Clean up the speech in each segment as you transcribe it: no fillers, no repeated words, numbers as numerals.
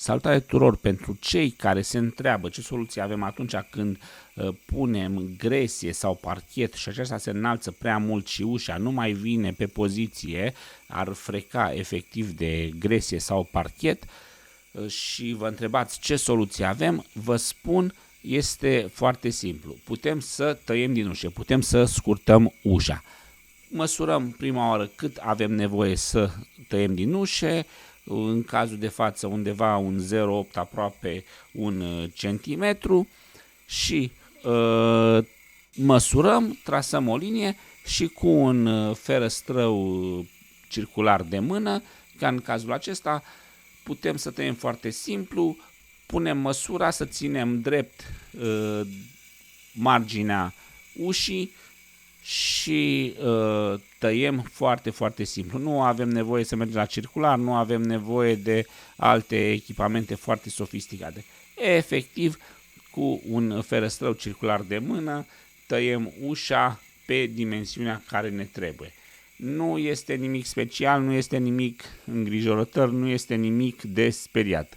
Salutare tuturor! Pentru cei care se întreabă ce soluție avem atunci când punem gresie sau parchet și acesta se înalță prea mult și ușa nu mai vine pe poziție, ar freca efectiv de gresie sau parchet și vă întrebați ce soluție avem, vă spun, este foarte simplu. Putem să tăiem din ușă, putem să scurtăm ușa. Măsurăm prima oară cât avem nevoie să tăiem din ușe, în cazul de față undeva un 0,8 aproape 1 centimetru și măsurăm, trasăm o linie și cu un ferăstrău circular de mână, ca în cazul acesta, putem să tăiem foarte simplu, punem măsura să ținem drept marginea ușii și tăiem foarte, foarte simplu. Nu avem nevoie să mergem la circular, nu avem nevoie de alte echipamente foarte sofisticate. Efectiv, cu un ferăstrău circular de mână, tăiem ușa pe dimensiunea care ne trebuie. Nu este nimic special, nu este nimic îngrijorător, nu este nimic de speriat.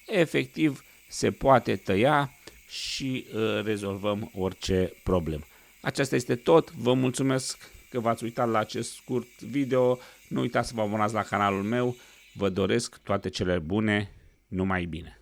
Efectiv, se poate tăia și rezolvăm orice problemă. Aceasta este tot, vă mulțumesc că v-ați uitat la acest scurt video, nu uitați să vă abonați la canalul meu, vă doresc toate cele bune, numai bine!